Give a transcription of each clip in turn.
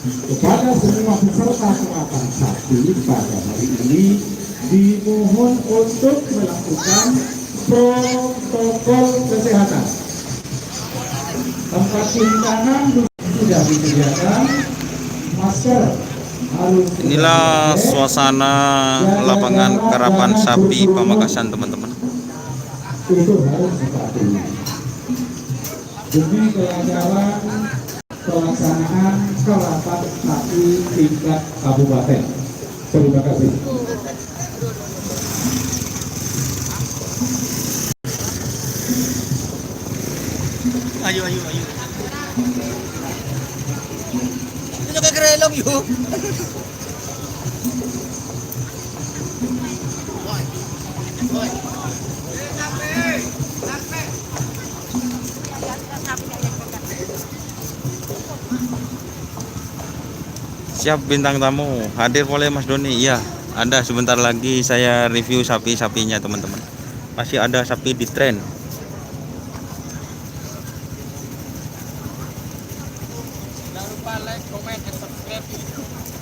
Kepada semua peserta pengawasan sapi pada hari ini dimohon untuk melakukan protokol kesehatan. Tempat cuci tangan sudah disediakan, masker harus. Inilah suasana lapangan karapan sapi Pamekasan, teman-teman. Itu harus dipatuhi demi kelancaran pelaksanaan karapan sapi tingkat kabupaten. Terima kasih. Ayo. Itu kayak gerelong yuk. Siap bintang tamu, hadir boleh Mas Doni. Iya, ada sebentar lagi saya review sapi-sapinya, teman-teman. Masih ada sapi di tren. Jangan lupa like, comment, dan subscribe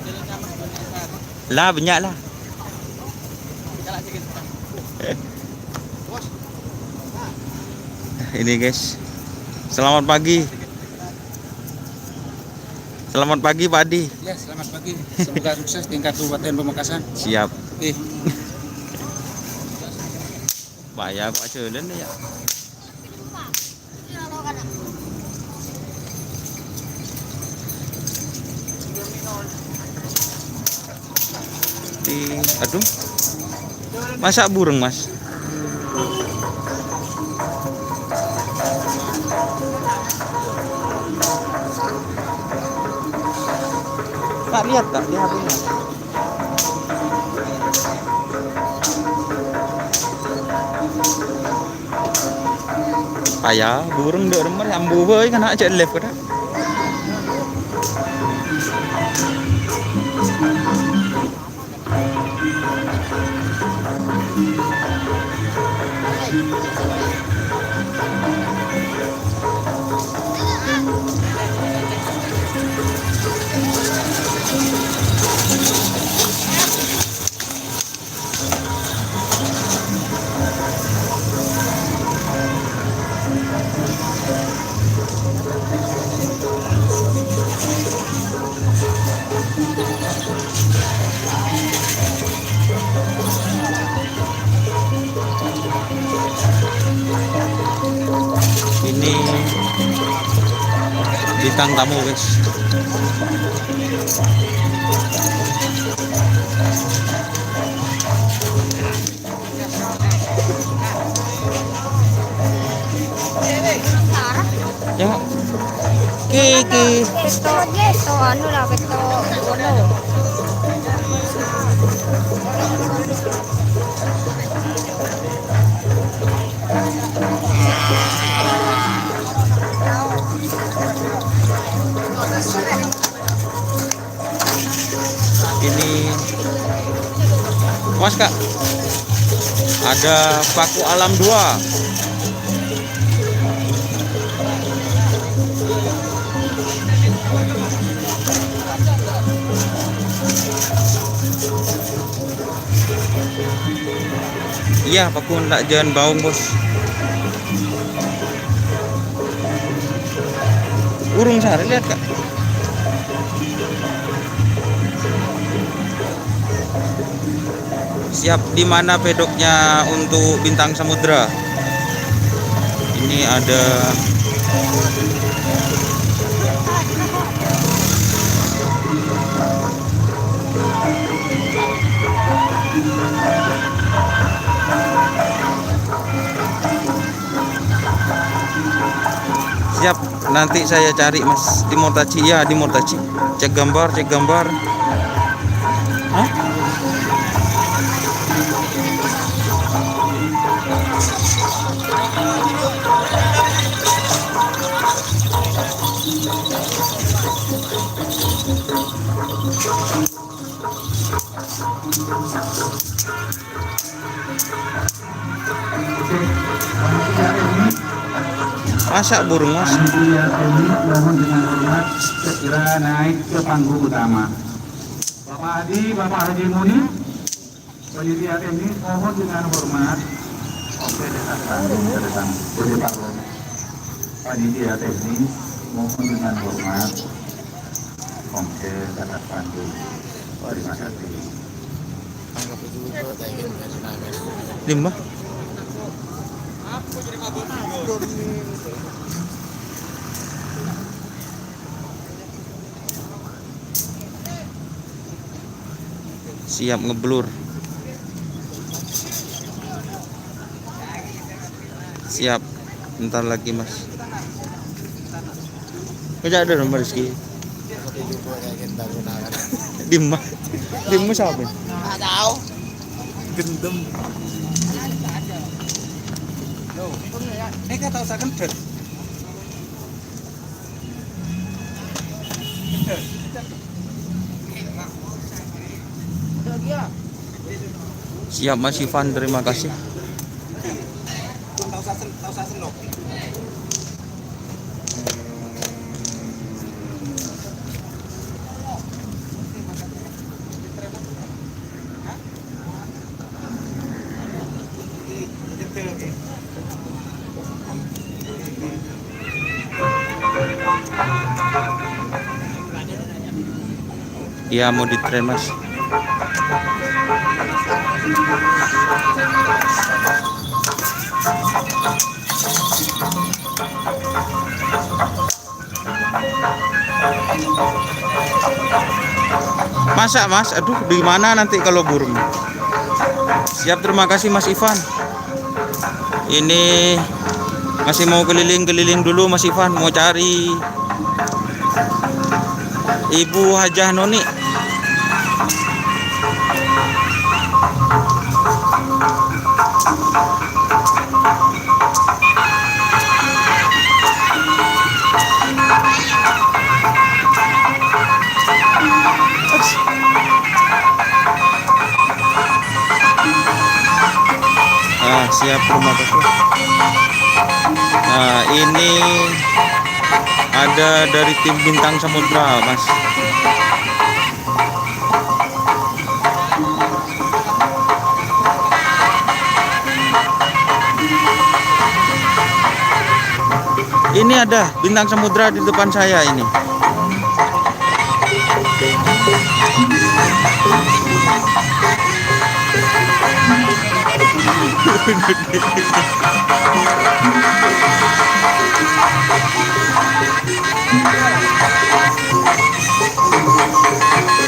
channelnya Mas Doni Asar. Lah, banyak lah. Jalan sedikit. Ini guys. Selamat pagi. Selamat pagi Pak Adi. Ya, selamat pagi. Semoga sukses tingkat Kabupaten Pamekasan. Siap. Oke. Bahaya Pak Ceden ya. Aduh. Masak burung, Mas. Kak, lihat Kak, di HP-nya. Ayah, burung dek remar ambu boy kan aja live kan. Ini bintang tamu guys. Ya, Kiki. Gesto, anu lah, gesto, ono. Ini Mas Kak, ada paku alam 2. Iya, paku enggak jangan baung bos. Burung sari lihat Kak. Siap di mana pedoknya untuk bintang samudra? Ini ada siap, nanti saya cari Mas di Mortaci. Ya, di Mortaci. Cek gambar. Hah? Masak burung Mas. Mohon dengan hormat segera naik ke panggung utama. Bapak Adi, Bapak Haji Muni, panitia teknis mohon dengan hormat. Oke, ke depan. Jadi Pak panitia teknis mohon dengan hormat. Oke, ke atas panggung. Terima kasih. Limbah. Siap ngeblur. Siap. Bentar lagi Mas. Kerja ada nomor Rizky. Dimma. Dimma siapa? Nggak tahu. Gendem. Ini kan tahu saya kendet. Siap Mas Ivan, terima kasih. Tahu saya senok. Iya mau ditren Mas. Masa Mas, aduh di mana nanti kalau burung. Siap, terima kasih Mas Ivan. Ini masih mau keliling-keliling dulu Mas Ivan, mau cari Ibu Hajah Noni. Siap, terima kasih. Nah ini ada dari tim Bintang Samudra Mas. Ini ada Bintang Samudra di depan saya ini.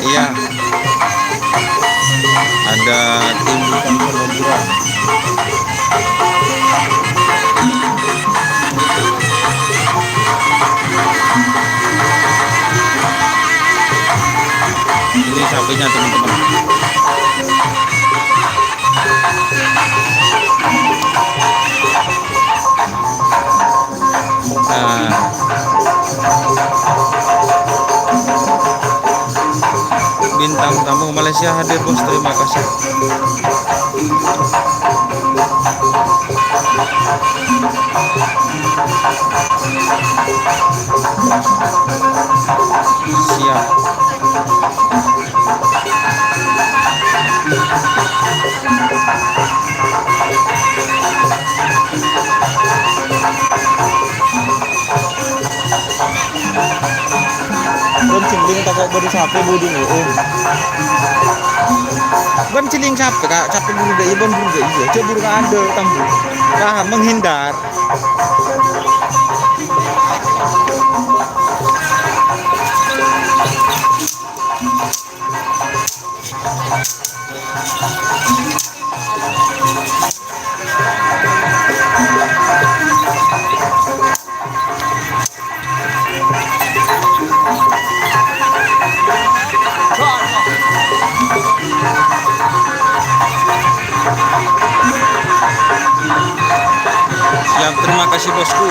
Iya. Ada tim Bintang Samudra. Ini sapinya teman-teman. Bintang tamu Malaysia hadir bos, terima kasih. Siap. Bon ciling pakai bodi sapi bodi om. Bon ciling sapi kak, sapi bodi deh, bon bodi deh, iya, coba burung ada tambu. Nah menghindar. Siap, terima kasih bosku.